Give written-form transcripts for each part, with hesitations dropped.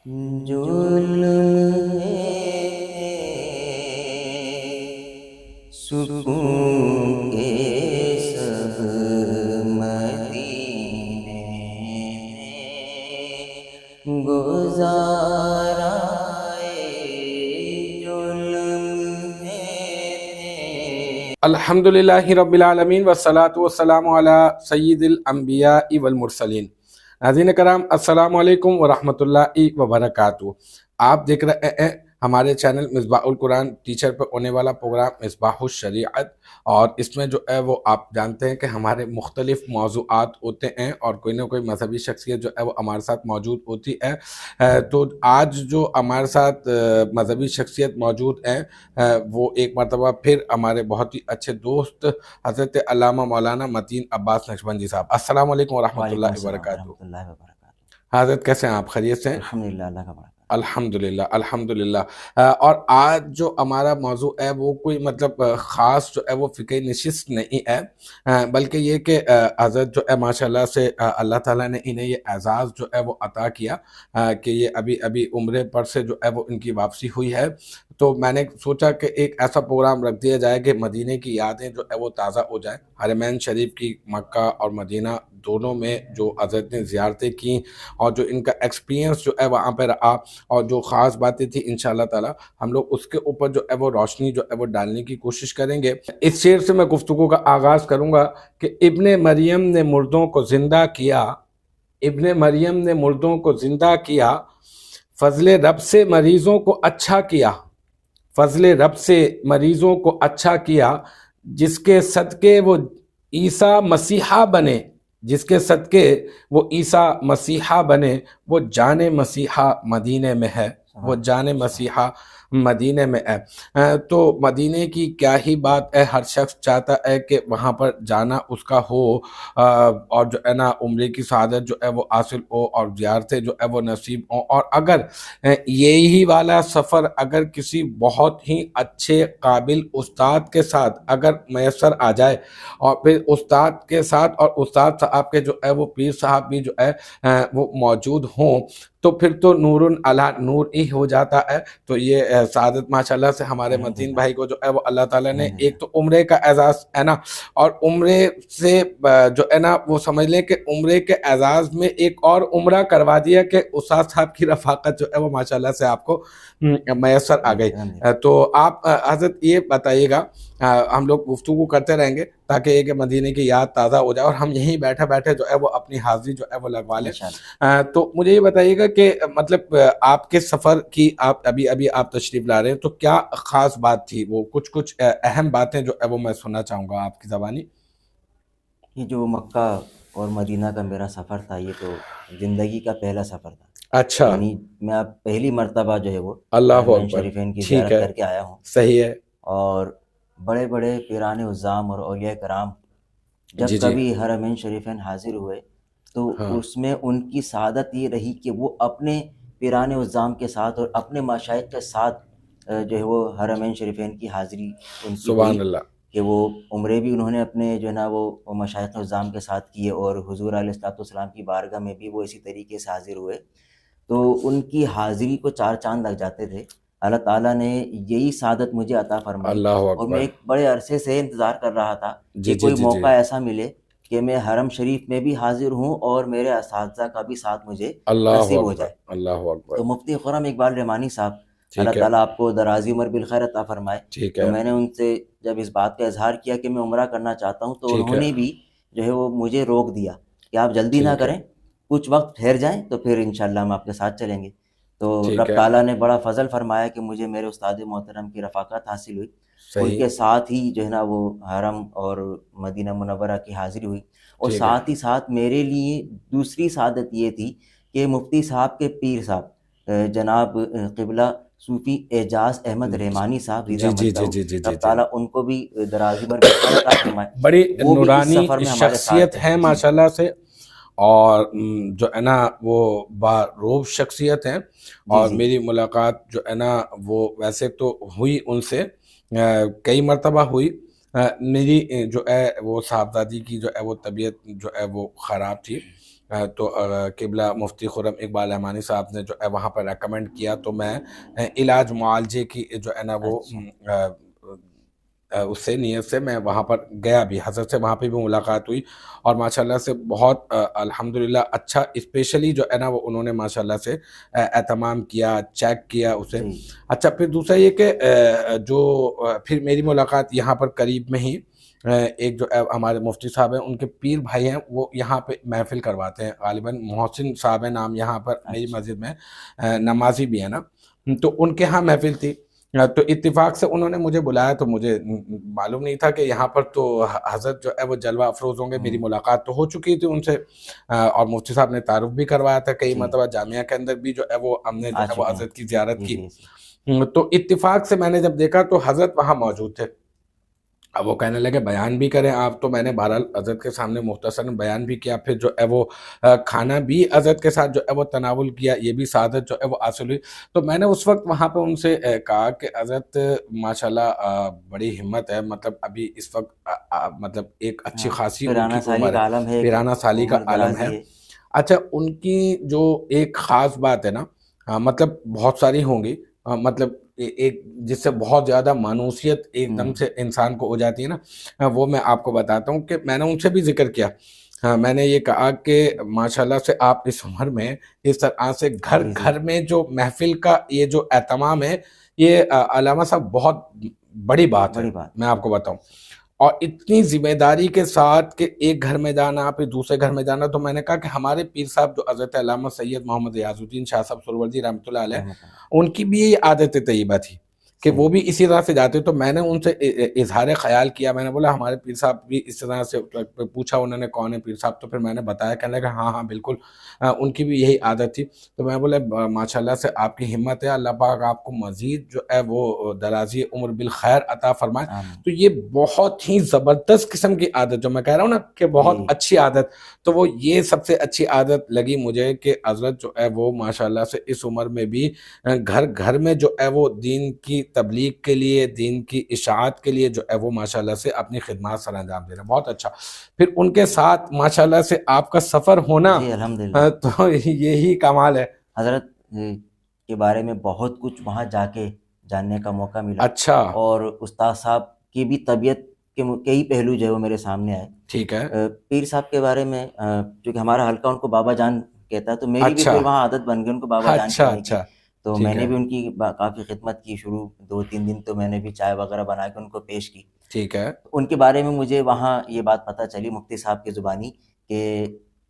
ظلم ہے سکون کے سب مدینے میں گزارا ظلم ہے۔ الحمدللہ رب العالمین والصلاة والسلام علی سید الانبیاء والمرسلین۔ ناظرین کرام السلام علیکم ورحمۃ اللہ وبرکاتہ۔ آپ دیکھ رہے ہیں ہمارے چینل مصباح القرآن ٹیچر پہ ہونے والا پروگرام مصباح الشریعت، اور اس میں جو ہے وہ آپ جانتے ہیں کہ ہمارے مختلف موضوعات ہوتے ہیں اور کوئی نہ کوئی مذہبی شخصیت جو ہے وہ ہمارے ساتھ موجود ہوتی ہے۔ تو آج جو ہمارے ساتھ مذہبی شخصیت موجود ہے وہ ایک مرتبہ پھر ہمارے بہت ہی اچھے دوست حضرت علامہ مولانا متین عباس نقشبندی صاحب۔ السلام علیکم ورحمۃ اللہ وبرکاتہ۔ حضرت کیسے ہیں آپ؟ خیریت سے ہیں؟ الحمدللہ، اللہ کا بڑا الحمدللہ الحمدللہ۔ اور آج جو ہمارا موضوع ہے وہ کوئی مطلب خاص جو ہے وہ فقہی نشست نہیں ہے، بلکہ یہ کہ حضرت جو ہے ماشاءاللہ سے اللہ تعالیٰ نے انہیں یہ اعزاز جو ہے وہ عطا کیا کہ یہ ابھی عمرے پر سے جو ہے وہ ان کی واپسی ہوئی ہے۔ تو میں نے سوچا کہ ایک ایسا پروگرام رکھ دیا جائے کہ مدینے کی یادیں جو ہے وہ تازہ ہو جائیں، حرمین شریف کی، مکہ اور مدینہ دونوں میں جو حضرت نے زیارتیں کی اور جو ان کا ایکسپیرینس جو ہے وہاں پہ رہا اور جو خاص باتیں تھیں، انشاءاللہ تعالی ہم لوگ اس کے اوپر جو ہے وہ روشنی جو ہے وہ ڈالنے کی کوشش کریں گے۔ اس شعر سے میں گفتگو کا آغاز کروں گا کہ ابن مریم نے مردوں کو زندہ کیا، ابن مریم نے مردوں کو زندہ کیا، فضل رب سے مریضوں کو اچھا کیا، فضل رب سے مریضوں کو اچھا کیا، جس کے صدقے وہ عیسیٰ مسیحا بنے، جس کے صدقے وہ عیسیٰ مسیحا بنے، وہ جان مسیحا مدینے میں ہے، وہ جان مسیحا مدینے میں ہے۔ تو مدینے کی کیا ہی بات ہے، ہر شخص چاہتا ہے کہ وہاں پر جانا اس کا ہو اور جو ہے نا عمرے کی سعادت جو ہے وہ حاصل ہو اور زیارتیں جو ہے وہ نصیب ہوں۔ اور اگر یہی والا سفر اگر کسی بہت ہی اچھے قابل استاد کے ساتھ اگر میسر آ جائے، اور پھر استاد کے ساتھ اور استاد صاحب کے جو ہے وہ پیر صاحب بھی جو ہے وہ موجود ہوں، تو پھر تو نور علی نور ہی ہو جاتا ہے۔ تو یہ سعادت ماشاءاللہ سے ہمارے متین بھائی کو جو ہے وہ اللہ تعالیٰ نے ایک تو عمرے کا اعزاز ہے نا، اور عمرے سے جو ہے نا وہ سمجھ لیں کہ عمرے کے اعزاز میں ایک اور عمرہ کروا دیا کہ استاد صاحب کی رفاقت جو ہے وہ ماشاءاللہ سے آپ کو میسر آ گئی۔ تو آپ حضرت یہ بتائیے گا، ہم لوگ گفتگو کرتے رہیں گے تاکہ ایک مدینے کی یاد تازہ ہو جائے اور ہم یہیں بیٹھے بیٹھے جو ہے وہ اپنی حاضری جو ہے وہ لگوا لیں۔ تو مجھے یہ بتائیے گا کہ مطلب آپ کے سفر کی ابھی آپ تشریف لا رہے ہیں، تو کیا خاص بات تھی؟ وہ کچھ اہم باتیں جو ہے وہ میں سننا چاہوں گا آپ کی زبانی۔ یہ جو مکہ اور مدینہ کا میرا سفر تھا، یہ تو زندگی کا پہلا سفر تھا۔ اچھا، یعنی میں اب پہلی مرتبہ جو ہے وہ اللہ حرمین اکبر، شریفین کی ٹھیک زیارت ہے، کر کے آیا ہوں۔ صحیح ہے، اور بڑے بڑے پیران عظام اور اولیاء کرام جب جی کبھی حرمین شریفین حاضر ہوئے تو اس میں ان کی سعادت یہ رہی کہ وہ اپنے پیران عظام کے ساتھ اور اپنے مشائخ کے ساتھ جو ہے وہ حرمین شریفین کی حاضری ان کی سبحان ہوئی، اللہ، کہ وہ عمرے بھی انہوں نے اپنے جو ہے نا وہ مشائخ عظام کے ساتھ کیے، اور حضور علیہ السلام کی بارگاہ میں بھی وہ اسی طریقے سے حاضر ہوئے۔ تو ان کی حاضری کو چار چاند لگ جاتے تھے۔ اللہ تعالیٰ نے یہی سعادت مجھے عطا فرمائی، اللہ اور اکبر، میں ایک بڑے عرصے سے انتظار کر رہا تھا جی کہ جی کوئی جی جی، موقع ایسا ملے کہ میں حرم شریف میں بھی حاضر ہوں اور میرے اساتذہ کا بھی ساتھ مجھے اللہ نصیب ہو اکبر، جائے۔ اللہ اکبر، تو مفتی خرم اقبال رحمانی صاحب، اللہ ٹھیک ہے، تعالیٰ آپ کو درازی عمر بالخیر عطا فرمائے، ٹھیک تو ہے، میں نے ان سے جب اس بات کا اظہار کیا کہ میں عمرہ کرنا چاہتا ہوں، تو ٹھیک انہوں ہے، نے بھی جو ہے وہ مجھے روک دیا کہ آپ جلدی نہ ٹھیک ہے، کریں، کچھ وقت ٹھہر جائیں تو پھر انشاءاللہ ہم آپ کے ساتھ چلیں گے۔ تو ٹھیک رب ہے، تعالیٰ نے بڑا فضل فرمایا کہ مجھے میرے استاد محترم کی رفاقت حاصل ہوئی، ان صحیح، کے ساتھ ہی جو ہے نا وہ حرم اور مدینہ منورہ کی حاضری ہوئی، اور ٹھیک ہے، ساتھ ہی ساتھ میرے لیے دوسری سعادت یہ تھی کہ مفتی صاحب کے پیر صاحب جناب قبلہ صوفی اعجاز احمد رحمانی صاحب رضی جی اللہ جی جی عنہ، جی جی جی رب جی، تعالیٰ ان کو بھی دراز عمر بالخیر عطا فرمائے، بڑی وہ بھی اس نورانی سفر میں ہمارے ساتھ شخصیت تھے۔ ہے جی ماشاءاللہ سے، اور جو ہے نا وہ باروب شخصیت ہیں، جی اور جی میری ملاقات جو ہے نا وہ ویسے تو ہوئی ان سے کئی مرتبہ ہوئی۔ میری جو ہے وہ صاحبزادی کی جو ہے وہ طبیعت جو ہے وہ خراب تھی، تو قبلہ مفتی خرم اقبال رحمانی صاحب نے جو ہے وہاں پر ریکمنڈ کیا، تو میں علاج معالجے کی جو ہے نا وہ اس سے نیت سے میں وہاں پر گیا بھی، حضرت سے وہاں پہ بھی ملاقات ہوئی، اور ماشاءاللہ سے بہت الحمدللہ اچھا اسپیشلی جو ہے نا وہ انہوں نے ماشاءاللہ سے اہتمام کیا، چیک کیا اسے. اچھا پھر دوسرا یہ کہ جو پھر میری ملاقات یہاں پر قریب میں ہی ایک جو ہمارے مفتی صاحب ہیں، ان کے پیر بھائی ہیں، وہ یہاں پہ محفل کرواتے ہیں، غالباً محسن صاحب ہے نام، یہاں پر میری مسجد میں نمازی بھی ہے نا، تو ان کے ہاں محفل تھی. تو اتفاق سے انہوں نے مجھے بلایا، تو مجھے معلوم نہیں تھا کہ یہاں پر تو حضرت جو ہے وہ جلوہ افروز ہوں گے. میری ملاقات تو ہو چکی تھی ان سے، اور مفتی صاحب نے تعارف بھی کروایا تھا کئی مرتبہ، جامعہ کے اندر بھی جو ہے وہ ہم نے جو ہے وہ حضرت کی زیارت کی. تو اتفاق سے میں نے جب دیکھا تو حضرت وہاں موجود تھے. اب وہ کہنے لگے بیان بھی کریں آپ، تو میں نے بہرحال حضرت کے سامنے مختصراً بیان بھی کیا، پھر جو ہے وہ کھانا بھی حضرت کے ساتھ جو ہے وہ تناول کیا، یہ بھی سعادت جو ہے وہ حاصل ہوئی. تو میں نے اس وقت وہاں پہ ان سے کہا کہ حضرت ماشاءاللہ بڑی ہمت ہے، مطلب ابھی اس وقت مطلب ایک اچھی خاصی ان کی عمر ہے، پیرانہ سالی کا عالم ہے. اچھا ان کی جو ایک خاص بات ہے نا، مطلب بہت ساری ہوں گی، مطلب ایک جس سے بہت زیادہ مانوسیت ایک دم سے انسان کو ہو جاتی ہے نا، وہ میں آپ کو بتاتا ہوں کہ میں نے ان سے بھی ذکر کیا. میں نے یہ کہا کہ ماشاءاللہ سے آپ اس عمر میں اس طرح سے گھر گھر میں جو محفل کا یہ جو اہتمام ہے، یہ علامہ صاحب بہت بڑی بات ہے، میں آپ کو بتاؤں. اور اتنی ذمہ داری کے ساتھ کہ ایک گھر میں جانا پھر دوسرے گھر میں جانا. تو میں نے کہا کہ ہمارے پیر صاحب جو حضرت علامہ سید محمد ریاض الدین شاہ صاحب سہروردی رحمۃ اللہ علیہ، ان کی بھی یہ عادت طیبہ تھی کہ وہ بھی اسی طرح سے جاتے. تو میں نے ان سے اظہار خیال کیا، میں نے بولا ہمارے پیر صاحب بھی اس طرح سے، پوچھا انہوں نے کون ہے پیر صاحب، تو پھر میں نے بتایا، کہنے لگا ہاں ہاں بالکل ان کی بھی یہی عادت تھی. تو میں بولا ماشاءاللہ سے آپ کی ہمت ہے، اللہ پاک آپ کو مزید جو ہے وہ درازی عمر بالخیر عطا فرمائے. تو یہ بہت ہی زبردست قسم کی عادت، جو میں کہہ رہا ہوں نا کہ بہت اچھی عادت، تو وہ یہ سب سے اچھی عادت لگی مجھے کہ حضرت جو ہے وہ ماشاءاللہ سے اس عمر میں بھی گھر گھر میں جو ہے وہ دین کی تبلیغ کے لیے، دین کی اشاعت کے لیے جو ہے وہ ماشاءاللہ سے اپنی خدمات سر انجام دے رہے ہیں. بہت اچھا. پھر ان کے ساتھ ماشاءاللہ سے آپ کا سفر ہونا، تو یہی کمال ہے. حضرت کے بارے میں بہت کچھ وہاں جا کے جاننے کا موقع ملا. اچھا. اور استاد صاحب کی بھی طبیعت کے کئی پہلو جو ہے وہ میرے سامنے آئے. ٹھیک ہے. پیر صاحب کے بارے میں چونکہ ہمارا حلقہ ان کو بابا جان کہتا ہے، تو میری بھی پھر وہاں عادت بن گئی ان کو بابا جان کہنے کی. تو میں نے بھی ان کی کافی خدمت کی، شروع 2-3 دن تو میں نے بھی چائے وغیرہ بنا کے ان کو پیش کی. ٹھیک ہے. ان کے بارے میں مجھے وہاں یہ بات پتہ چلی مفتی صاحب کی زبانی کہ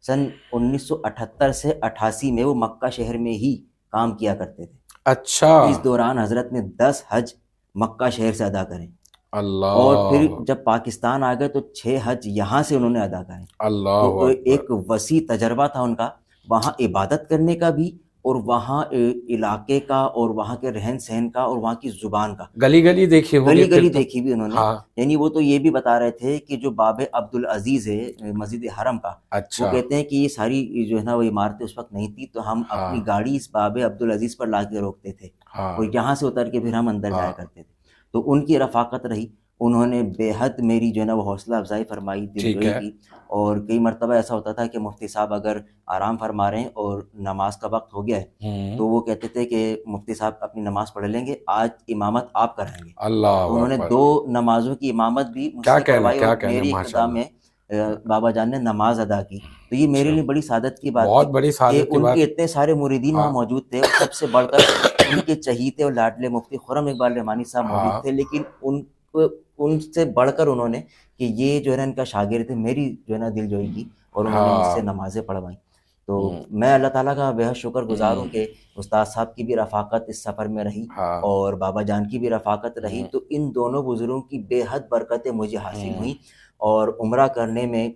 سن 1978 سے 88 میں وہ مکہ شہر میں ہی کام کیا کرتے تھے. اچھا. اس دوران حضرت نے 10 حج مکہ شہر سے ادا کریں. اللہ. اور پھر جب پاکستان آ گئے تو 6 حج یہاں سے انہوں نے ادا کریں. اللہ. تو ایک وسیع تجربہ تھا ان کا وہاں عبادت کرنے کا بھی، اور وہاں علاقے کا، اور وہاں کے رہن سہن کا، اور وہاں کی زبان کا. گلی گلی دیکھی ہوگی. گلی گلی دیکھی بھی انہوں نے. یعنی وہ تو یہ بھی بتا رہے تھے کہ جو باب عبدالعزیز ہے مسجد حرم کا، وہ کہتے ہیں کہ یہ ساری جو ہے نا وہ عمارتیں اس وقت نہیں تھی، تو ہم اپنی گاڑی اس باب عبدالعزیز پر لا کے روکتے تھے، اور یہاں سے اتر کے پھر ہم اندر جایا کرتے تھے. تو ان کی رفاقت رہی، انہوں نے بے حد میری جو ہے نا وہ حوصلہ افزائی فرمائی، دلجوئی کی. اور کئی مرتبہ ایسا ہوتا تھا کہ مفتی صاحب اگر آرام فرما رہے ہیں اور نماز کا وقت ہو گیا ہے، تو وہ کہتے تھے کہ مفتی صاحب اپنی نماز پڑھ لیں گے، آج امامت آپ کرائیں گے. اللہ. انہوں نے 2 نمازوں کی امامت بھی مجھ سے کروائی، اور میری اختتام میں بابا جان نے نماز ادا کی. تو یہ میرے لیے بڑی سعادت کی بات تھی کہ ان کے اتنے سارے مریدین وہاں موجود تھے، اور سب سے بڑھ کر ان کے چہیتے اور لاڈلے مفتی خرم اقبال رحمانی صاحب موجود تھے. لیکن ان سے بڑھ کر انہوں نے کہ یہ جو ہے نا ان کا شاگرد ہے، میری جو ہے نا دل جوئی کی، اور انہوں نے مجھ سے نمازیں پڑھوائیں. تو میں اللہ تعالیٰ کا بے حد شکر گزار ہوں کہ استاد صاحب کی بھی رفاقت اس سفر میں رہی، اور بابا جان کی بھی رفاقت رہی. تو ان دونوں بزرگوں کی بے حد برکتیں مجھے حاصل ہوئیں. اور عمرہ کرنے میں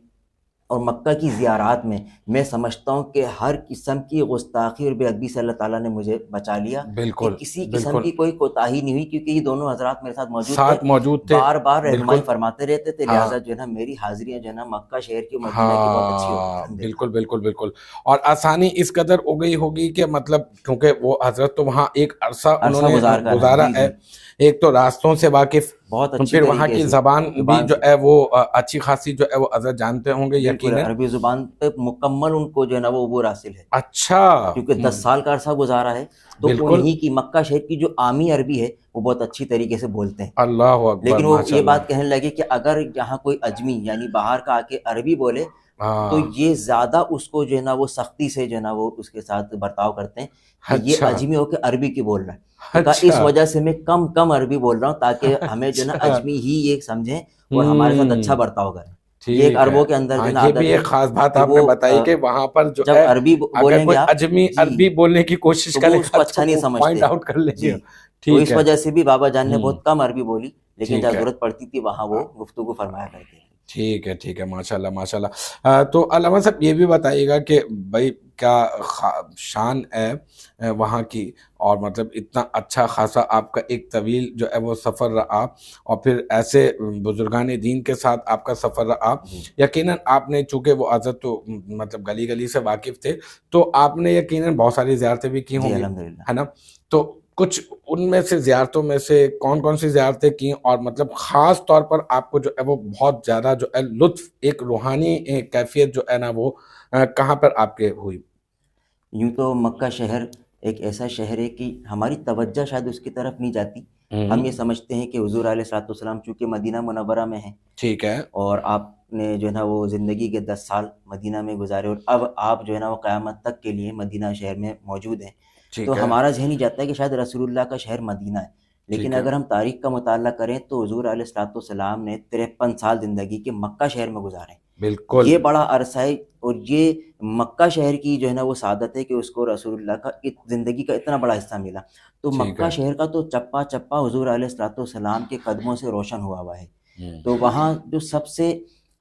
اور مکہ کی زیارات میں سمجھتا ہوں کہ ہر قسم کی گستاخی اور بے ادبی سے اللہ تعالیٰ نے مجھے بچا لیا. بالکل. کسی قسم کی کوئی کوتاہی نہیں ہوئی، کیونکہ یہ دونوں حضرات میرے ساتھ موجود تھے، بار بار رہنمائی فرماتے رہتے تھے. لہٰذا جو ہے نا میری حاضریاں جو ہے نا مکہ شہر کی، مدینہ کی بہت اچھی ہوتی. بالکل بالکل بالکل. اور آسانی اس قدر ہو گئی ہوگی کہ مطلب کیونکہ وہ حضرت تو وہاں ایک عرصہ انہوں نے گزارا ہے، ایک تو راستوں سے واقف، بہت تو اچھی پھر وہاں طریقے کی سے زبان بھی زبان جو سے، ہے وہ اچھی خاصی جو ہے وہ حضرت جانتے ہوں گے بالکل یقیناً. عربی زبان پہ مکمل ان کو جو ہے نا وہ عبور حاصل ہے، اچھا. کیونکہ 10 سال کا عرصہ گزارا ہے، تو بالکل. انہی کی مکہ شہر کی جو عامی عربی ہے وہ بہت اچھی طریقے سے بولتے ہیں. اللہ اکبر لیکن وہ ماشاء یہ اللہ. بات کہنے لگے کہ اگر یہاں کوئی اجمی یعنی باہر کا آ کے عربی بولے تو ہاں. یہ زیادہ اس کو جو ہے نا وہ سختی سے جو ہے نا وہ اس کے ساتھ برتاؤ کرتے ہیں کہ یہ اچھا. اجمی ہو کے عربی کی بول رہا ہے. تو کہا اس اچھا. وجہ سے میں کم عربی بول رہا ہوں تاکہ ہمیں جو ہے نا اچھا. اجمی ہی یہ سمجھیں اور ہمارے ساتھ اچھا برتاؤ کریں. یہ ایک ٹھیک ہے. عربوں کے اندر جو ہاں ہے نا یہ بھی عادت ہے ایک خاص بات کہ آپ وہ نے بتائی کہ وہاں پر جو جب ہے عربی اگر بولیں گے کوئی آپ اجمی جی عربی بولنے کی کوشش تو وہ کرے اس گا کو تو اچھا نہیں وہ پوائنٹ سمجھتے. آؤٹ کر لیں گے. جی تو ٹھیک اس ہے. وجہ سے بھی بابا جان نے ہوں. بہت کم عربی بولی، لیکن ٹھیک جہاں ہے. ضرورت پڑتی تھی وہاں وہ گفتگو فرمایا کرتے تھے. ٹھیک ہے. ٹھیک ہے. ماشاء اللہ ماشاء اللہ. تو علامہ صاحب یہ بھی بتائیے گا کہ بھائی کیا شان ہے وہاں کی، اور مطلب اتنا اچھا خاصا آپ کا ایک طویل جو ہے وہ سفر رہا، اور پھر ایسے بزرگان دین کے ساتھ آپ کا سفر رہا. جی یقیناً آپ نے چونکہ وہ حضرت تو مطلب گلی گلی سے واقف تھے، تو آپ نے یقیناً بہت ساری زیارتیں بھی کی جی ہوں گی، الحمدللہ. ہے نا؟ تو کچھ ان میں سے زیارتوں میں سے کون سی زیارتیں کی، اور مطلب خاص طور پر آپ کو جو ہے وہ بہت زیادہ جو ہے لطف، ایک روحانی کیفیت جو ہے نا وہ کہاں پر آپ کے ہوئی؟ یوں تو مکہ شہر ایک ایسا شہر ہے کہ ہماری توجہ شاید اس کی طرف نہیں جاتی. ہم یہ سمجھتے ہیں کہ حضور علیہ الصلوۃ والسلام چونکہ مدینہ منورہ میں ہیں ٹھیک ہے. اور آپ نے جو ہے نا وہ زندگی کے 10 سال مدینہ میں گزارے اور اب آپ جو ہے نا وہ قیامت تک کے لیے مدینہ شہر میں موجود ہیں، ٹھیک تو ہے. ہمارا ذہن ہی جاتا ہے کہ شاید رسول اللہ کا شہر مدینہ ہے. لیکن ٹھیک ہے. اگر ہم تاریخ کا مطالعہ کریں تو حضور علیہ الصلوۃ والسلام نے 53 سال زندگی کے مکہ شہر میں گزارے. بالکل. یہ بڑا عرصہ ہے اور یہ مکہ شہر کی جو ہے نا وہ سعادت ہے کہ اس کو رسول اللہ کا زندگی کا اتنا بڑا حصہ ملا. تو ٹھیک مکہ ہے. شہر کا تو چپا چپا حضور علیہ الصلوۃ والسلام کے قدموں سے روشن ہوا ہے. ہوں. تو وہاں جو سب سے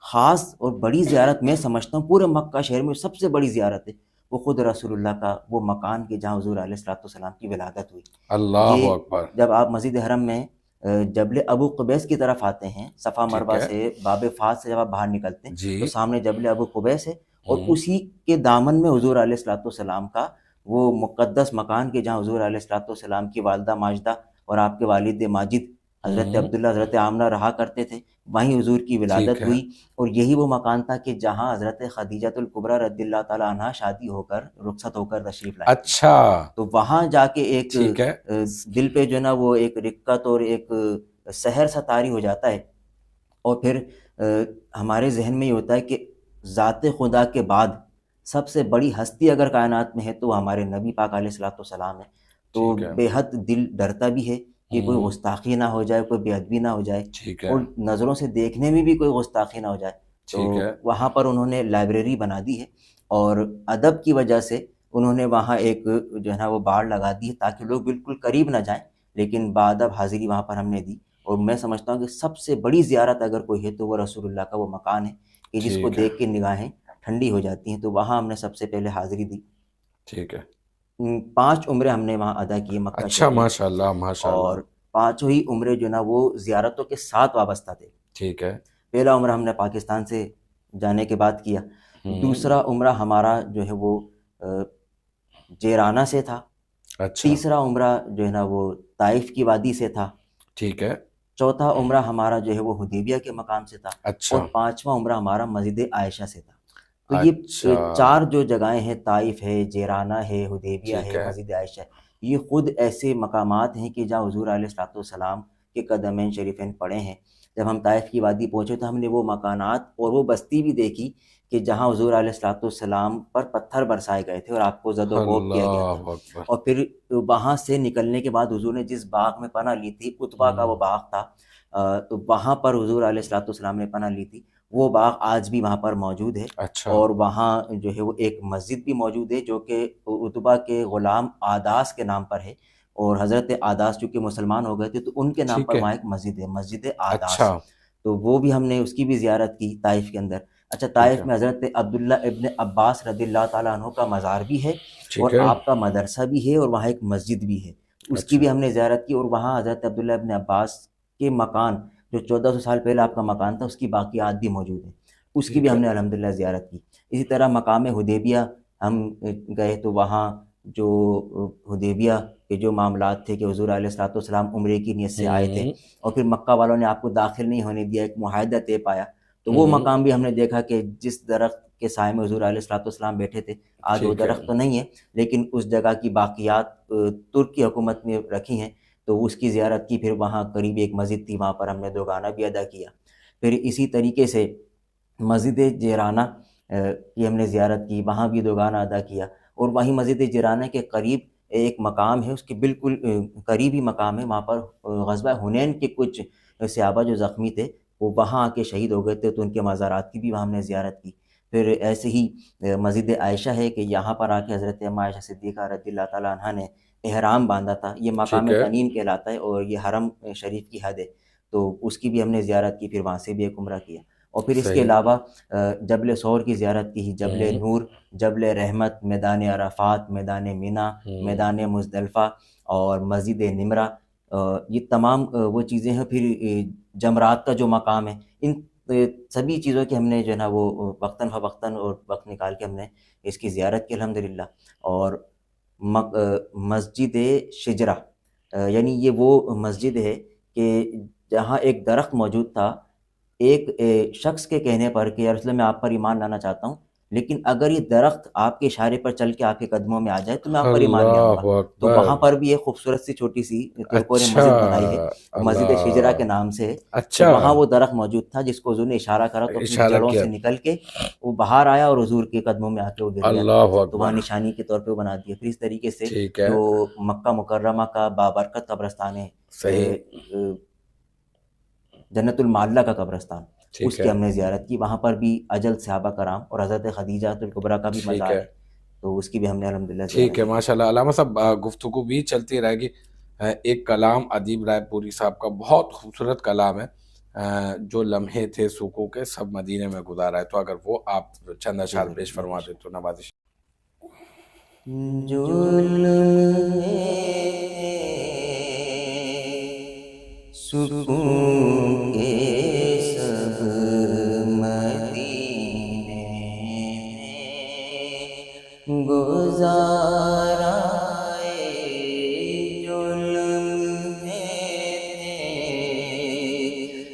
خاص اور بڑی زیارت میں سمجھتا ہوں پورے مکہ شہر میں سب سے بڑی زیارت ہے وہ خود رسول اللہ کا وہ مکان کہ جہاں حضور علیہ الصلوۃ والسلام کی ولادت ہوئی. اللہ یہ اکبر. جب آپ مسجد حرم میں جبل ابو قبیس کی طرف آتے ہیں، صفا ٹھیک مروا ہے. سے باب فاس سے جب آپ باہر نکلتے ہیں جی. تو سامنے جبل ابو قبیس ہے اور ہوں. اسی کے دامن میں حضور علیہ الصلوۃ والسلام کا وہ مقدس مکان کہ جہاں حضور علیہ الصلوۃ والسلام کی والدہ ماجدہ اور آپ کے والد ماجد حضرت ہوں. عبداللہ حضرت آمنہ رہا کرتے تھے، وہیں حضور کی ٹھیک ولادت ہے. ہوئی. اور یہی وہ مکان تھا کہ جہاں حضرت خدیجۃ الکبریٰ رضی اللہ تعالیٰ عنہا شادی ہو کر رخصت ہو کر تشریف لائیں. اچھا. تو وہاں جا کے ایک ٹھیک ہے. دل پہ جو ہے نا وہ ایک رقت اور ایک سحر سا طاری ہو جاتا ہے. اور پھر ہمارے ذہن میں یہ ہوتا ہے کہ ذات خدا کے بعد سب سے بڑی ہستی اگر کائنات میں ہے تو وہ ہمارے نبی پاک علیہ الصلوۃ والسلام ہے. تو ٹھیک ہے. بے حد دل ڈرتا بھی ہے کہ کوئی ہوں. گستاخی نہ ہو جائے، کوئی بے ادبی نہ ہو جائے ٹھیک ہے. اور نظروں سے دیکھنے میں بھی کوئی گستاخی نہ ہو جائے. تو ٹھیک ہے. وہاں پر انہوں نے لائبریری بنا دی ہے اور ادب کی وجہ سے انہوں نے وہاں ایک جو ہے نا وہ باڑ لگا دی ہے تاکہ لوگ بالکل قریب نہ جائیں، لیکن بادب حاضری وہاں پر ہم نے دی. اور میں سمجھتا ہوں کہ سب سے بڑی زیارت اگر کوئی ہے تو وہ رسول اللہ کا وہ مکان ہے کہ جس کو ٹھیک ہے. دیکھ کے نگاہیں ٹھنڈی ہو جاتی ہیں. تو وہاں ہم نے سب سے پہلے حاضری دی. ٹھیک ہے. 5 عمرے ہم نے وہاں ادا کیے مکہ اچھا. شہر میں، ماشاء اللہ ماشاء اللہ. اور 5 ہی عمرے جو نا وہ زیارتوں کے ساتھ وابستہ تھے. ٹھیک ہے. پہلا عمرہ ہم نے پاکستان سے جانے کے بعد کیا. ہوں. دوسرا عمرہ ہمارا جو ہے وہ جیرانہ سے تھا. اچھا. تیسرا عمرہ جو ہے نا وہ طائف کی وادی سے تھا. ٹھیک ہے. چوتھا عمرہ ہمارا جو ہے وہ حدیبیہ کے مقام سے تھا. اچھا. اور 5واں عمرہ ہمارا مسجد عائشہ سے تھا. تو یہ اچھا. 4 جو جگہیں ہیں، طائف ہے، جیرانہ ہے، حدیبیہ ٹھیک ہے، ہے. مسجد عائشہ ہے، یہ خود ایسے مقامات ہیں کہ جہاں حضور علیہ الصلوۃ والسلام کے قدمین شریفین پڑے ہیں. جب ہم طائف کی وادی پہنچے تو ہم نے وہ مکانات اور وہ بستی بھی دیکھی کہ جہاں حضور علیہ الصلوۃ والسلام پر پتھر برسائے گئے تھے اور آپ کو زد و کوب کیا گیا تھا. اللہ اکبر. اور پھر وہاں سے نکلنے کے بعد حضور نے جس باغ میں پناہ لی تھی، عتبہ کا وہ باغ تھا، تو وہاں پر حضور علیہ الصلوۃ والسلام نے پناہ لی تھی. وہ باغ آج بھی وہاں پر موجود ہے. اچھا. اور وہاں جو ہے وہ ایک مسجد بھی موجود ہے جو کہ عتبہ کے غلام عاداس کے نام پر ہے. اور حضرت عاداس چونکہ مسلمان ہو گئے تھے تو ان کے نام ٹھیک پر ہے. وہاں ایک مسجد ہے، مسجد عاداس. اچھا. تو وہ بھی ہم نے اس کی بھی زیارت کی طائف کے اندر. اچھا، ٹھیک طائف ہے. میں حضرت عبداللہ ابن عباس رضی اللہ تعالیٰ عنہ کا مزار بھی ہے اور ٹھیک ہے. آپ کا مدرسہ بھی ہے اور وہاں ایک مسجد بھی ہے، اس کی اچھا. بھی ہم نے زیارت کی. اور وہاں حضرت عبداللہ ابن عباس کے مکان جو 1400 سال پہلے آپ کا مکان تھا اس کی باقیات بھی موجود ہیں، اس کی بھی ٹھیک ہم ہے. نے الحمدللہ زیارت کی. اسی طرح مقام حدیبیہ ہم گئے تو وہاں جو حدیبیہ کے جو معاملات تھے کہ حضور علیہ الصلوۃ والسلام عمرے کی نیت سے آئے تھے اور پھر مکہ والوں نے آپ کو داخل نہیں ہونے دیا، ایک معاہدہ طے پایا، تو وہ مقام بھی ہم نے دیکھا کہ جس درخت کے سائے میں حضور علیہ الصلوۃ والسلام بیٹھے تھے، آج وہ ٹھیک ہے درخت تو نہیں ہے لیکن اس جگہ کی باقیات ترک کی حکومت نے رکھی ہیں، تو اس کی زیارت کی، پھر وہاں قریب ایک مسجد تھی، وہاں پر ہم نے دو گانا بھی ادا کیا. پھر اسی طریقے سے مسجد جیرانہ کی ہم نے زیارت کی، وہاں بھی دو گانا ادا کیا. اور وہیں مسجد جیرانہ کے قریب ایک مقام ہے، اس کے بالکل قریبی مقام ہے، وہاں پر غزوہ حنین کے کچھ صحابہ جو زخمی تھے وہ وہاں آ کے شہید ہو گئے تھے، تو ان کے مزارات کی بھی وہاں ہم نے زیارت کی. پھر ایسے ہی مسجد عائشہ ہے کہ یہاں پر آ کے حضرت اما عائشہ صدیقہ رضی اللہ تعالیٰ عنہا نے احرام باندھا تھا. یہ مقام ٹھیک ہے تنعیم کہلاتا ہے اور یہ حرم شریف کی حد ہے، تو اس کی بھی ہم نے زیارت کی، پھر وہاں سے بھی ایک عمرہ کیا. اور پھر اس کے صحیح علاوہ جبل ثور کی زیارت کی، جبل نور، جبل رحمت، میدان عرفات، میدان مینا، میدان مزدلفہ اور مسجد نمرہ، یہ تمام وہ چیزیں ہیں. پھر جمرات کا جو مقام ہے، ان سبھی چیزوں کی ہم نے جو ہے نا وہ وقتاً فوقتاً اور وقت نکال کے ہم نے اس کی زیارت کی الحمدللہ. اور مسجد شجرہ یعنی یہ وہ مسجد ہے کہ جہاں ایک درخت موجود تھا، ایک شخص کے کہنے پر کہ یا رسول اللہ میں آپ پر ایمان لانا چاہتا ہوں، لیکن اگر یہ درخت آپ کے اشارے پر چل کے آپ کے قدموں میں آ جائے تو میں آپ پر ایمان لے آؤں گا. اللہ تو اکبر. وہاں پر بھی ایک خوبصورت سی چھوٹی سی ترکوں نے اچھا. مسجد بنائی ہے، مسجد شجرہ کے اللہ. نام سے ہے. تو اچھا. وہاں وہ درخت موجود تھا جس کو حضور نے اشارہ کرا تو اپنی اشارہ جڑوں کیا. سے نکل کے وہ باہر آیا اور حضور کے قدموں میں آ کے وہ گر گیا، اللہ تو وہاں اکبر. نشانی کے طور پہ وہ بنا دیا. پھر اس طریقے سے ٹھیک ہے. جو مکہ مکرمہ کا بابرکت قبرستان ہے، صحیح. جنت المعلہ کا قبرستان، اس ٹھیک کی ہے. ہم نے زیارت کی. وہاں پر بھی اجل صحابہ کرام اور حضرت خدیجہ الکبریٰ کا بھی ٹھیک مزار ہے. ہے، تو اس کی بھی ہم نے الحمدللہ ٹھیک ہے زیارت کی. ماشاء اللہ. علامہ صاحب گفتگو بھی چلتی رہے گی. ایک کلام ادیب رائے پوری صاحب کا بہت خوبصورت کلام ہے، جو لمحے تھے سکوں کے سب مدینے میں گزارا ہے، تو اگر وہ آپ چند اشعار پیش فرما دیں تو نوازش. جو لمحے سکون کے سب مدینے میں گزارا، جو لمحے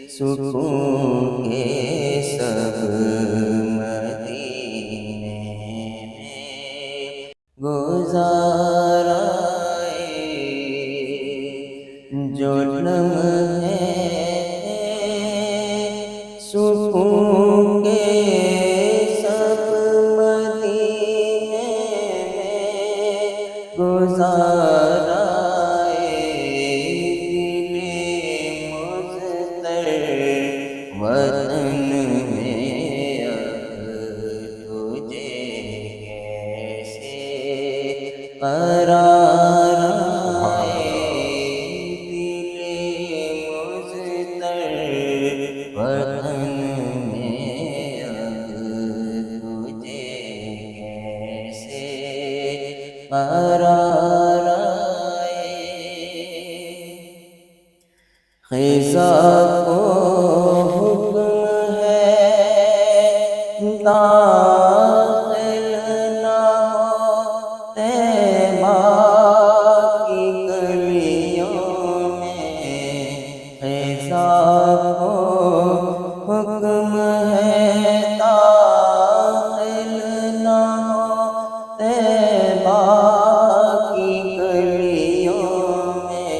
سکون کے سب مدینے میں گزارا، جو لمحے سکون کے سب مدینے میں گزارا، دل مضطر وطن میں اب تجھے کیسے قرار آئے، دل مضطر وطن میں اب تجھے کیسے قرار آئے. خزاں کو حکم ہے داخل نہ ہو طیبہ کی گلیوں میں، خزاں کو حکم ہے داخل نہ ہو طیبہ کی گلیوں میں،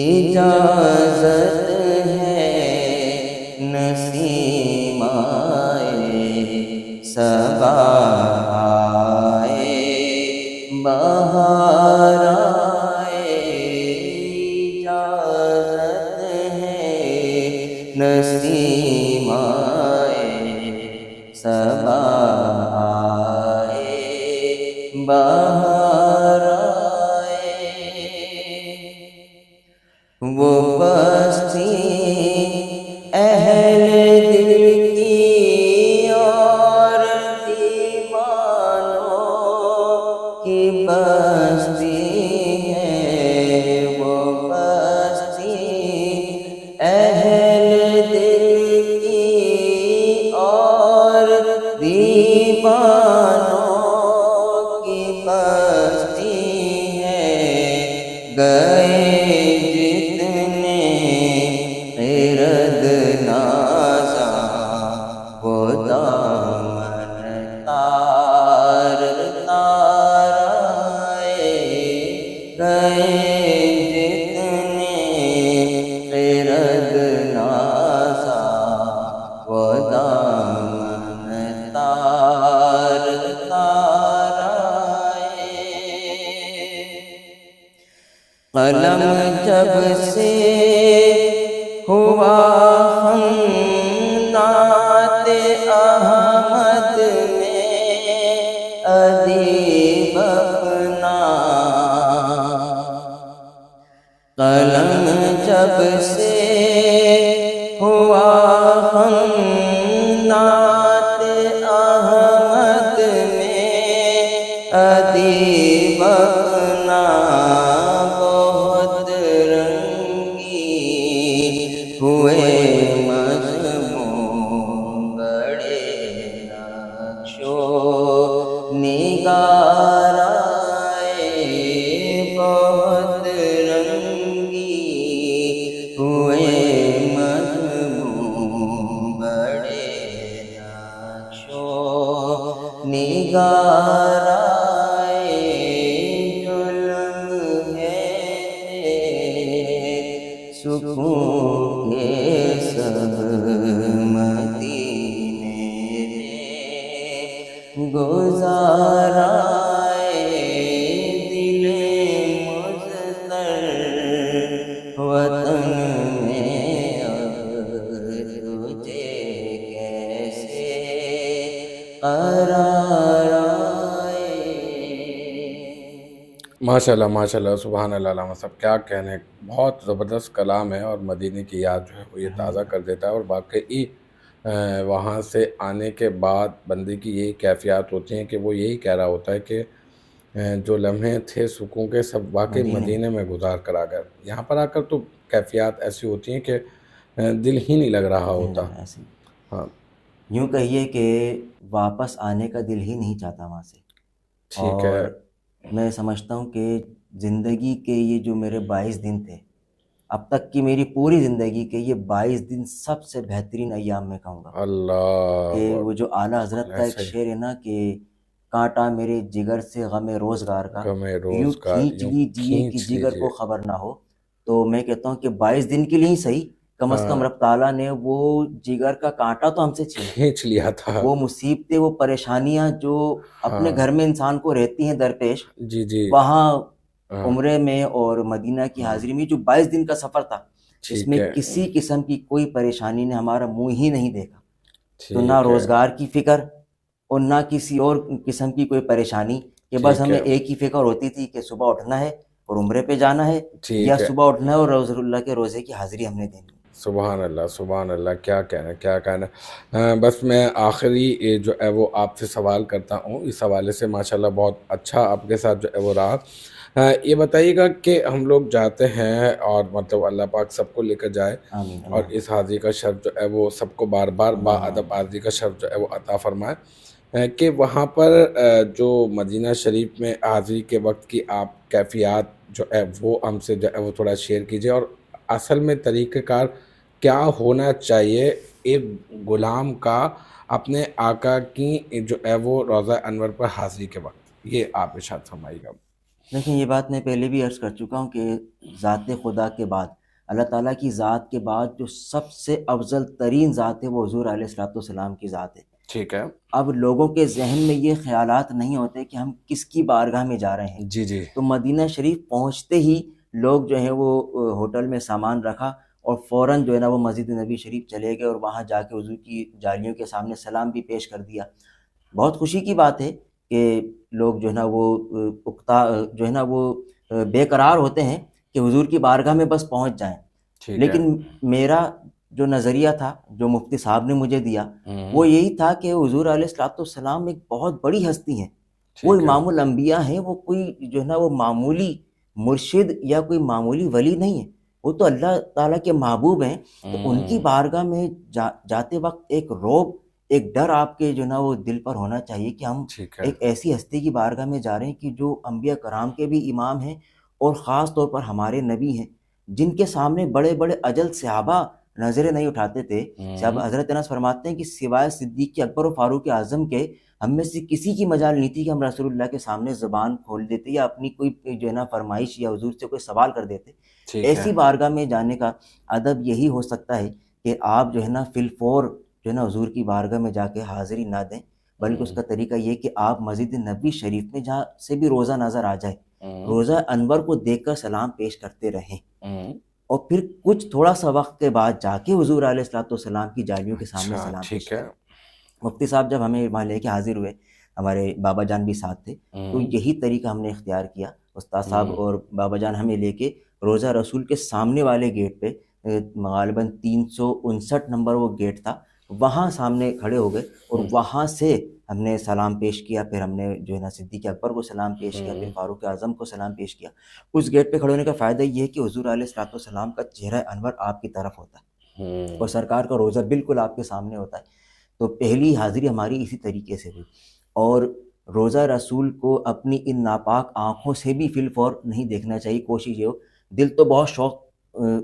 اجازت ہے نسیم آئے صبا آئے بہار آئے، اجازت ہے نسیم آئے صبا آئے بہار آئے. وہ بستی اہل دل کی اور دیوانوں کی بستی ہے، وہ بستی اہل دل کی اور دیوانوں کی بستی قلم جب سے ہوا ہم نعت احمد میں ادیب اپنا، قلم جب سے ہوا ہم نعت احمد میں ادیب اپنا، بہت رنگی ہوئے مضمون بڑے نقش و نگار آئے، بہت رنگی ہوئے مضمون بڑے نقش و نگار آئے، جو لمحے سکون کے سب مدینے میں گزارائے، دل مضطر وطن میں اب تجھے کیسے قرار آئے۔ ماشاء اللہ سبحان اللہ علامہ صاحب، کیا کہنے، بہت زبردست کلام ہے اور مدینے کی یاد جو ہے وہ یہ تازہ کر دیتا ہے، اور واقعی وہاں سے آنے کے بعد بندے کی یہی کیفیات ہوتی ہیں کہ وہ یہی کہہ رہا ہوتا ہے کہ جو لمحے تھے سکون کے سب واقعی مدینے میں گزار کر آ گئے۔ یہاں پر آ کر تو کیفیات ایسی ہوتی ہیں کہ دل ہی نہیں لگ رہا ہوتا۔ ہاں یوں کہیے کہ واپس آنے کا دل ہی نہیں چاہتا وہاں سے۔ ٹھیک ہے، اور میں سمجھتا ہوں کہ زندگی کے یہ جو میرے 22 دن تھے، اب تک کی میری پوری زندگی کے یہ 22 دن سب سے بہترین ایام میں کہوں گا۔ اللہ کہ وہ جو اعلیٰ حضرت کا ایک شعر ہے نا کہ کانٹا میرے جگر سے غم روزگار کا، یوں کھینچ لیجیے کہ جگر کو خبر نہ ہو۔ تو میں کہتا ہوں کہ 22 دن کے لیے ہی صحیح، کم از کم رب تعالیٰ نے وہ جگر کا کانٹا تو ہم سے کھینچ لیا تھا، وہ مصیبتیں، وہ پریشانیاں جو اپنے گھر میں انسان کو رہتی ہیں درپیش، جی وہاں عمرے میں اور مدینہ کی حاضری میں جو 22 دن کا سفر تھا، اس میں کسی قسم کی کوئی پریشانی نے ہمارا منہ ہی نہیں دیکھا۔ تو نہ روزگار کی فکر اور نہ کسی اور قسم کی کوئی پریشانی، کہ بس ہمیں ایک ہی فکر ہوتی تھی کہ صبح اٹھنا ہے اور عمرے پہ جانا ہے، یا صبح اٹھنا ہے اور رسول اللہ کے روزے کی حاضری ہم نے دینی۔ سبحان اللہ، کیا کہنا۔ بس میں آخری جو ہے وہ آپ سے سوال کرتا ہوں، اس حوالے سے ماشاءاللہ بہت اچھا آپ کے ساتھ جو ہے وہ رہا۔ یہ بتائیے گا کہ ہم لوگ جاتے ہیں اور مطلب اللہ پاک سب کو لے کر جائے، اور اس حاضری کا شرف جو ہے وہ سب کو بار بار با ادب حاضری کا شرف جو ہے وہ عطا فرمائے، کہ وہاں پر جو مدینہ شریف میں حاضری کے وقت کی آپ کیفیات جو ہے وہ ہم سے جو ہے وہ تھوڑا شیئر کیجیے، اور اصل میں طریقہ کار کیا ہونا چاہیے ایک غلام کا اپنے آقا کی جو ہے وہ روضہ انور پر حاضری کے وقت، یہ آپ ارشاد فرمائیے گا۔ دیکھیں، یہ بات میں پہلے بھی عرض کر چکا ہوں کہ ذات خدا کے بعد، اللہ تعالیٰ کی ذات کے بعد جو سب سے افضل ترین ذات ہے وہ حضور علیہ السلام کی ذات ہے۔ ٹھیک ہے، اب لوگوں کے ذہن میں یہ خیالات نہیں ہوتے کہ ہم کس کی بارگاہ میں جا رہے ہیں۔ جی تو مدینہ شریف پہنچتے ہی لوگ جو ہیں وہ ہوٹل میں سامان رکھا اور فوراً جو ہے نا وہ مسجد نبی شریف چلے گئے، اور وہاں جا کے حضور کی جالیوں کے سامنے سلام بھی پیش کر دیا۔ بہت خوشی کی بات ہے کہ لوگ جو ہے نا وہ جو ہے نا وہ بے قرار ہوتے ہیں کہ حضور کی بارگاہ میں بس پہنچ جائیں۔ لیکن میرا جو نظریہ تھا، جو مفتی صاحب نے مجھے دیا، وہ یہی تھا کہ حضور علیہ السلام ایک بہت بڑی ہستی ہیں، وہ امام الانبیاء ہیں، وہ کوئی جو ہے نا وہ معمولی مرشد یا کوئی معمولی ولی نہیں ہے، وہ تو اللہ تعالیٰ کے محبوب ہیں۔ تو ان کی بارگاہ میں جاتے وقت ایک رعب، ایک ڈر آپ کے جو نا وہ دل پر ہونا چاہیے کہ ہم ایک ایسی ہستی کی بارگاہ میں جا رہے ہیں کہ جو انبیاء کرام کے بھی امام ہیں، اور خاص طور پر ہمارے نبی ہیں، جن کے سامنے بڑے بڑے اجل صحابہ نظریں نہیں اٹھاتے تھے۔ صاحب حضرت انس فرماتے ہیں کہ سوائے صدیق اکبر و فاروق اعظم کے ہم میں سے کسی کی مجال نہیں تھی کہ ہم رسول اللہ کے سامنے زبان کھول دیتے یا اپنی کوئی جو ہے نا فرمائش یا حضور سے کوئی سوال کر دیتے۔ ایسی بارگاہ میں جانے کا ادب یہی ہو سکتا ہے کہ آپ جو ہے نا فی الفور جو ہے نا حضور کی بارگاہ میں جا کے حاضری نہ دیں، بلکہ اس کا طریقہ یہ کہ آپ مسجد نبوی شریف میں جہاں سے بھی روزہ نظر آ جائے روزہ انور کو دیکھ کر سلام پیش کرتے رہیں ہوں، اور پھر کچھ تھوڑا سا وقت کے بعد جا کے حضور علیہ الصلوۃ والسلام کی جالیوں کے سامنے اچھا سلام پیش ٹھیک ہے. کریں. مفتی صاحب جب ہمیں وہاں لے کے حاضر ہوئے، ہمارے بابا جان بھی ساتھ تھے، تو ہوں، یہی طریقہ ہم نے اختیار کیا. استاد صاحب ہوں، اور بابا جان ہمیں لے کے روزہ رسول کے سامنے والے گیٹ پہ، غالباً 359 نمبر وہ گیٹ تھا، وہاں سامنے کھڑے ہو گئے اور ہوں، وہاں سے ہم نے سلام پیش کیا. پھر ہم نے جو ہے نا صدیق اکبر کو سلام پیش کیا، پھر ہوں، فاروق اعظم کو سلام پیش کیا. اس گیٹ پہ کھڑے ہونے کا فائدہ یہ ہے کہ حضور علیہ الصلوۃ والسلام کا چہرہ انور آپ کی طرف ہوتا ہے ہوں، اور سرکار کا روزہ بالکل آپ کے سامنے ہوتا ہے. تو پہلی حاضری ہماری اسی طریقے سے ہوئی. اور روزہ رسول کو اپنی ان ناپاک آنکھوں سے بھی فی الفور نہیں دیکھنا چاہیے. کوشش یہ ہو، دل تو بہت شوق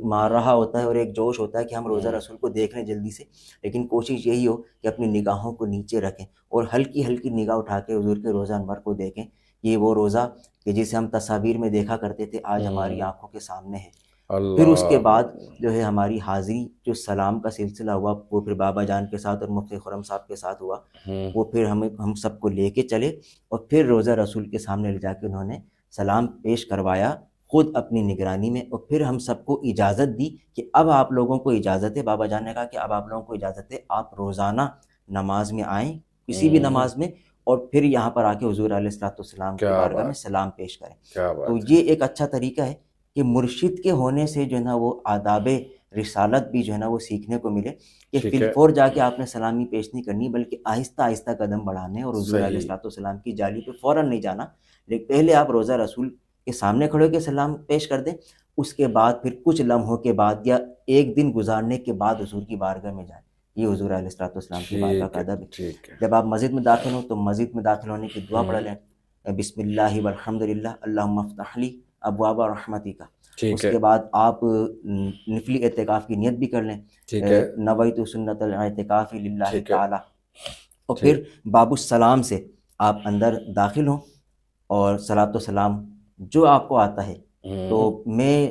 مار رہا ہوتا ہے اور ایک جوش ہوتا ہے کہ ہم روزہ رسول کو دیکھ لیں جلدی سے، لیکن کوشش یہی ہو کہ اپنی نگاہوں کو نیچے رکھیں اور ہلکی ہلکی نگاہ اٹھا کے حضور کے روزہ انور کو دیکھیں. یہ وہ روزہ کہ جسے ہم تصاویر میں دیکھا کرتے تھے آج ہماری ہوں. آنکھوں کے سامنے ہے. پھر اس کے اللہ. بعد جو ہے ہماری حاضری جو سلام کا سلسلہ ہوا، وہ پھر بابا جان کے ساتھ اور مفتی خرم صاحب کے ساتھ ہوا. ہوں، وہ پھر ہم سب کو لے کے چلے اور پھر روزہ رسول کے سامنے لے جا کے انہوں نے سلام پیش کروایا خود اپنی نگرانی میں. اور پھر ہم سب کو اجازت دی کہ اب آپ لوگوں کو اجازت ہے. بابا جان نے کہا کہ اب آپ لوگوں کو اجازت ہے، آپ روزانہ نماز میں آئیں، کسی بھی ہوں. نماز میں، اور پھر یہاں پر آ کے حضور علیہ الصلوۃ والسلام کی کیا بارگاہ میں بات، سلام پیش کریں. کیا تو بات ہے. یہ ایک اچھا طریقہ ہے کہ مرشد کے ہونے سے جو ہے نا وہ آداب رسالت بھی جو ہے نا وہ سیکھنے کو ملے کہ فی ٹھیک ہے. الفور جا کے آپ نے سلامی پیش نہیں کرنی، بلکہ آہستہ آہستہ قدم بڑھانے اور حضور علیہ صحیح. الصلوۃ والسلام کی جالی پہ فوراً نہیں جانا. لیکن پہلے آپ روزہ رسول کے سامنے کھڑے ہو کے سلام پیش کر دیں، اس کے بعد پھر کچھ لمحوں کے بعد یا ایک دن گزارنے کے بعد حضور کی بارگاہ میں جائیں. یہ حضور علیہ الصلوۃ والسلام کی بارگاہ ٹھیک کا ہے. ادب ہے. ٹھیک ہے. جب آپ مسجد میں داخل ہوں تو مسجد میں داخل ہونے کی دعا پڑھ ہوں. لیں، بسم اللہ والحمد للہ اللہم افتح لی ابواب رحمتی کا. ٹھیک اس ہے. کے بعد آپ نفلی اعتکاف کی نیت بھی کر لیں، ٹھیک ہے. نویت سنت الاعتکاف للہ ٹھیک ہے. تعالی. اور پھر ٹھیک. باب السلام سے آپ اندر داخل ہوں اور صلاۃ و سلام جو آپ کو آتا ہے. تو ہوں. میں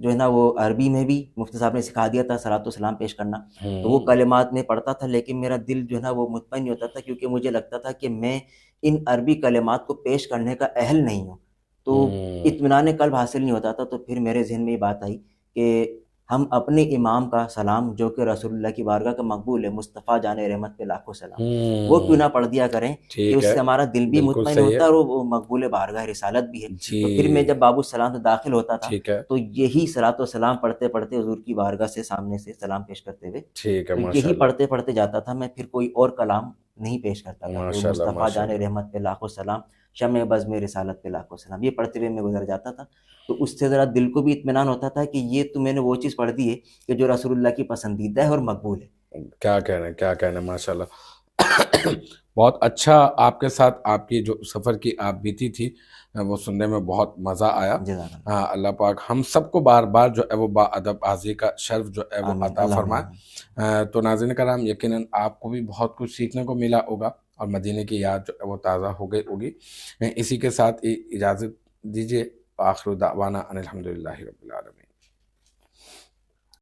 جو ہے نا وہ عربی میں بھی مفتی صاحب نے سکھا دیا تھا صلاۃ و سلام پیش کرنا، تو وہ ہوں. کلمات میں پڑھتا تھا، لیکن میرا دل جو ہے نا وہ مطمئن نہیں ہوتا تھا کیونکہ مجھے لگتا تھا کہ میں ان عربی کلمات کو پیش کرنے کا اہل نہیں ہوں. تو ہوں. اطمینان قلب حاصل نہیں ہوتا تھا. تو پھر میرے ذہن میں یہ بات آئی کہ ہم اپنے امام کا سلام جو کہ رسول اللہ کی بارگاہ کا مقبول ہے، مصطفیٰ جان رحمت پہ لاکھوں سلام، وہ کیوں نہ پڑھ دیا کریں کہ ٹھیک اس ہے. سے ہمارا دل بھی بالکل مطمئن صحیح ہے. ہوتا ہے اور وہ مقبول بارگاہ رسالت بھی ہے. جی. تو پھر میں جب باب السلام سے داخل ہوتا تھا ٹھیک ہے. تو یہی صلاۃ و سلام پڑھتے پڑھتے حضور کی بارگاہ سے سامنے سے سلام پیش کرتے ہوئے، ٹھیک ہے. تو ماشاء یہی اللہ. پڑھتے پڑھتے جاتا تھا میں. پھر کوئی اور کلام نہیں پیش کرتا تھا کہ ماشاء اللہ. مصطفیٰ ماشاء جان اللہ. رحمت پہ لاکھوں سلام، شمع بزم رسالت پہ لاکھوں سلام، یہ پڑھتے ہوئے میں گزر جاتا تھا. تو اس سے ذرا دل کو بھی اطمینان ہوتا تھا کہ یہ تو میں نے وہ چیز پڑھ دی ہے کہ جو رسول اللہ کی پسندیدہ ہے اور مقبول ہے. کیا کہنا ہے، کیا کہنا ہے. ماشاء اللہ. بہت اچھا آپ کے ساتھ آپ کی جو سفر کی آپ بیتی تھی وہ سننے میں بہت مزہ آیا. جزاک اللہ. ہاں، اللہ پاک ہم سب کو بار بار جو ہے وہ با ادب حاضری کا شرف جو ہے وہ آمین عطا اللہم فرمائے. آمین. تو ناظرین کرام، یقیناً آپ کو بھی بہت کچھ سیکھنے کو ملا ہوگا اور مدینے کی یاد جو ہے وہ تازہ ہو گئی ہوگی. اسی کے ساتھ اجازت دیجیے. آخر دعوانا ان الحمدللہ رب العالمین.